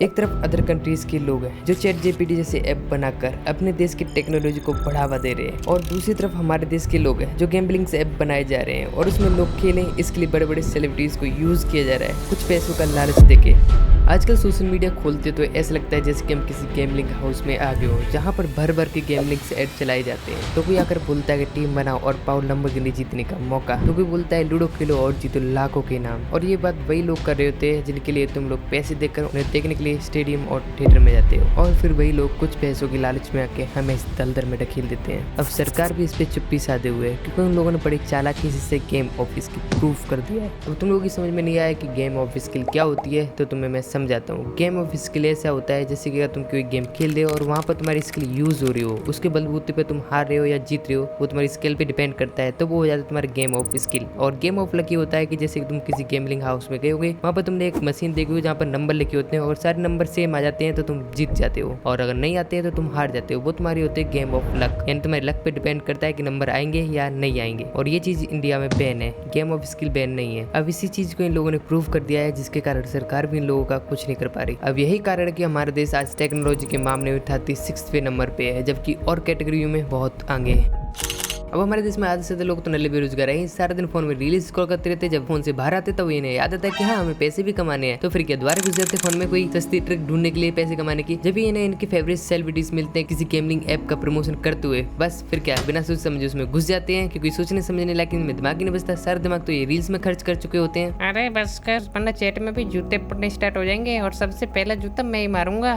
एक तरफ other countries के लोग हैं जो चैट जीपीटी जैसे ऐप बनाकर अपने देश की टेक्नोलॉजी को बढ़ावा दे रहे हैं, और दूसरी तरफ हमारे देश के लोग हैं जो गैम्बलिंग से ऐप बनाए जा रहे हैं और उसमें लोग खेलें इसके लिए बड़े बड़े सेलिब्रिटीज को यूज किया जा रहा है कुछ पैसों का लालच देके। आजकल सोशल मीडिया खोलते तो ऐसा लगता है जैसे कि हम किसी गैम्बलिंग हाउस में आ गए हो जहाँ पर भर भर के गैम्बलिंग से ऐड चलाए जाते हैं। तो कोई आकर बोलता है कि टीम बनाओ और पाओ लंबरगिनी जीतने का मौका, तो कोई बोलता है लूडो खेलो और जीतो लाखों के नाम। और ये बात वही लोग कर रहे होते हैं जिनके लिए तुम लोग पैसे देकर उन्हें देखने के लिए स्टेडियम और थिएटर में जाते हो, और फिर वही लोग कुछ पैसों की लालच में आके हमें इस दलदल में ढकेल देते हैं। अब सरकार भी इस पे चुप्पी साधे हुए है क्योंकि उन लोगों ने बड़ी चालाकी से गेम ऑफ स्किल प्रूफ कर दिया है। अब तुम लोगों की समझ में नहीं आया कि गेम ऑफ स्किल क्या होती है, तो तुम्हें मैं समझाता हूँ। गेम ऑफ स्किल ऐसा होता है जैसे कि अगर तुम कोई गेम खेल रहे हो और वहाँ पर तुम्हारी स्किल यूज हो रही हो, उसके बलबूते पे तुम हार रहे हो या जीत रहे हो वो तुम्हारी स्किल पे डिपेंड करता है, तो वो हो जाता है तुम्हारा गेम ऑफ स्किल। और गेम ऑफ लकी होता है कि जैसे कि तुम किसी गैम्बलिंग हाउस में गए होगे, वहाँ पर तुमने एक मशीन देखी हो जहाँ पर नंबर लिखे होते हैं और सारे नंबर सेम आ जाते हैं तो तुम जीत जाते हो, और अगर नहीं आते हैं तो तुम हार जाते हो। वो तुम्हारी होती है गेम ऑफ लक, यानी तुम्हारे लक पे डिपेंड करता है कि नंबर आएंगे या नहीं आएंगे। और ये चीज इंडिया में बैन है, गेम ऑफ स्किल बैन नहीं है। अब इसी चीज को इन लोगों ने प्रूव कर दिया है जिसके कारण सरकार भी इन लोगों का कुछ नहीं कर पा रही। अब यही कारण है कि हमारा देश आज टेक्नोलॉजी के मामले में 36वें नंबर पे है, जबकि और कैटेगरियों में बहुत आगे है। अब हमारे देश में आधे से ज्यादा लोग तो नल्ले बेरोजगार हैं, सारा दिन फोन में रील्स स्क्रॉल करते रहते। जब फोन से बाहर आते तो इन्हें याद आता है कि हाँ हमें पैसे भी कमाने हैं, तो फिर क्या दोबारा घुस जाते फोन में कोई सस्ती ट्रिक ढूंढने के लिए पैसे कमाने की। जब भी इन्हें इनके फेवरेट सेलिब्रिटीज मिलते हैं किसी गेमिंग ऐप का प्रमोशन करते हुए, बस फिर क्या बिना सोच समझे उसमें घुस जाते हैं क्योंकि सोचने समझने लायक इनमें दिमाग ही नहीं बचता। सारा दिमाग तो ये रील्स में खर्च कर चुके होते हैं। अरे बस कर, वरना चैट में भी जूते पड़ने स्टार्ट हो जाएंगे और सबसे पहला जूता मैं ही मारूंगा।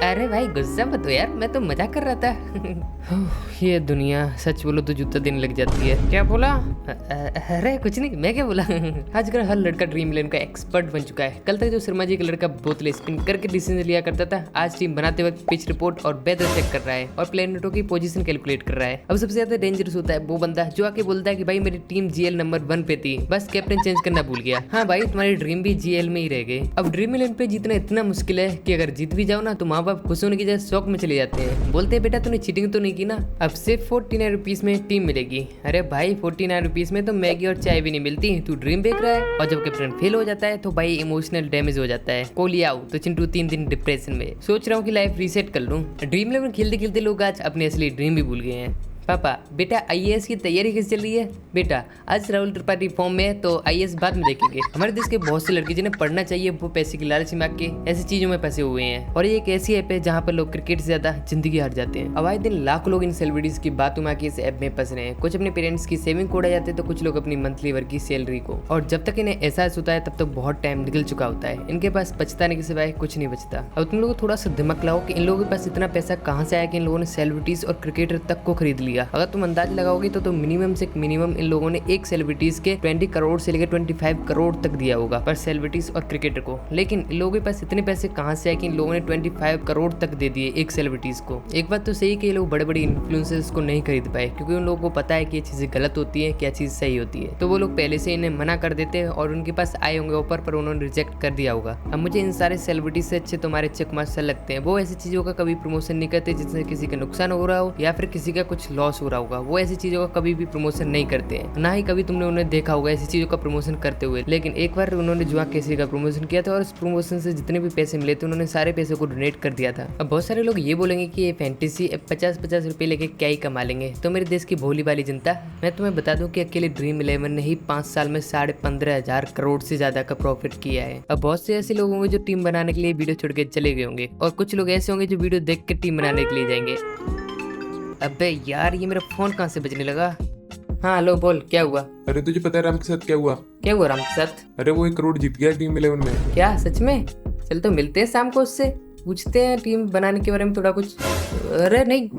अरे भाई गुस्सा मत हो यार, मैं तो मजाक कर रहा था। ये दुनिया सच बोलो तो जूता देने लग जाती है। क्या बोला? अरे कुछ नहीं, मैं क्या बोला। आजकल हर लड़का ड्रीम इलेवन का एक्सपर्ट बन चुका है। कल तक जो शर्मा जी का लड़का बोतलें स्पिन करके डिसीजन लिया करता था, आज टीम बनाते वक्त पिच रिपोर्ट और वेदर चेक कर रहा है और प्लेनेटों की पोजीशन कैलकुलेट कर रहा है। अब सबसे ज्यादा डेंजरस होता है वो बंदा जो आके बोलता है कि भाई मेरी टीम जीएल नंबर 1 पे थी, बस कैप्टन चेंज करना भूल गया। हाँ भाई तुम्हारी ड्रीम भी जीएल में ही रह गए। अब ड्रीम इलेवन पे जीतना इतना मुश्किल है कि अगर जीत भी जाओ ना तो माँ बाप खुश होने की जगह शौक में चले जाते हैं, बोलते हैं बेटा तूने चीटिंग तो नहीं की ना। अब सिर्फ 49 रुपीज में टीम मिलेगी। अरे भाई 49 रुपीज में तो मैगी और चाय भी नहीं मिलती, तू ड्रीम बेच रहा है। और जब कैप्टन फेल हो जाता है तो भाई इमोशनल डैमेज हो जाता है। कोहली आउट तो चिंटू 3 दिन डिप्रेशन में। सोच रहा हूँ कि लाइफ रीसेट कर लूँ। ड्रीम इलेवन खेलते खेलते लोग आज अपने असली ड्रीम भी भूल गए हैं। पापा बेटा आईएएस की तैयारी कैसे चल रही है? बेटा आज राहुल त्रिपाठी फॉर्म में है तो आईएएस बाद में देखेंगे। हमारे देश के बहुत से लड़के जिन्हें पढ़ना चाहिए वो पैसे की लालच में आके ऐसी चीजों में फंसे हुए हैं, और ये एक ऐसी ऐप है जहाँ पर लोग क्रिकेट से ज्यादा जिंदगी हार जाते हैं। अब आए दिन लाखों लोग इन सेलिब्रिटीज की बातों में आके इस ऐप में फंस रहे हैं। कुछ अपने पेरेंट्स की सेविंग को उड़ा जाते हैं तो कुछ लोग अपनी मंथली वर्क की सैलरी को, और जब तक इन्हें एहसास होता है तब तक बहुत टाइम निकल चुका होता है। इनके पास पछताने के सिवाय कुछ नहीं बचता। अब तुम लोग थोड़ा सा दिमाग लाओ कि इन लोगों के पास इतना पैसा कहाँ से आया कि इन लोगों ने सेलिब्रिटीज और क्रिकेटर तक को खरीद लिया। अगर तुम अंदाज लगाओगे तो मिनिमम से मिनिमम इन लोगों ने एक सेलिब्रिटीज के 20 करोड़ से लेकर 25 करोड़ तक दिया होगा पर सेलिब्रिटीज और क्रिकेटर को। लेकिन इन लोगों के पास इतने पैसे कहां से आए कि इन लोगों ने 25 करोड़ तक दे दिए एक सेलिब्रिटीज को। एक बात तो सही कि ये लोग बड़े बड़े इन्फ्लुएंसर्स को नहीं खरीद पाए क्योंकि उन लोगों को पता है कि ये चीजें गलत होती है, क्या चीज सही होती है, तो वो लोग पहले से इन्हें मना कर देते हैं और उनके पास आए होंगे ऑफर पर उन्होंने रिजेक्ट कर दिया होगा। अब मुझे इन सारे सेलिब्रिटीज से अच्छे तुम्हारे चेक मास्टर लगते हैं। वो ऐसी चीजों का कभी प्रमोशन नहीं करते जिससे किसी का नुकसान हो रहा हो या फिर किसी का कुछ लॉस हो रहा होगा। वो ऐसी चीजों का कभी भी प्रमोशन नहीं करते हैं, ना ही कभी तुमने उन्हें देखा होगा ऐसी चीजों का प्रमोशन करते हुए। लेकिन एक बार उन्होंने जुआ केसरी का प्रमोशन किया था और उस प्रमोशन से जितने भी पैसे मिले थे उन्होंने सारे पैसे को डोनेट कर दिया था। अब बहुत सारे लोग ये बोलेंगे कि ये फैंटेसी 50-50 रुपए लेके क्या ही कमा लेंगे। तो मेरे देश की भोली वाली जनता, मैं तुम्हें बता दूं कि अकेले ड्रीम इलेवन ने ही 5 साल में 15,500 करोड़ से ज्यादा का प्रॉफिट किया है। अब बहुत से ऐसे लोग होंगे जो टीम बनाने के लिए वीडियो छोड़ के चले गए होंगे, और कुछ लोग ऐसे होंगे जो वीडियो देख के टीम बनाने के लिए जाएंगे। अबे यार ये मेरा फोन कहाँ से बजने लगा? हाँ हेलो बोल, क्या हुआ? अरे तुझे पता है राम के साथ क्या हुआ? क्या हुआ राम के साथ? अरे वो 1 करोड़ जीत गया टीम इलेवन में। क्या सच में? चल तो मिलते हैं शाम को, उससे पूछते हैं टीम बनाने के बारे में थोड़ा कुछ। अरे नहीं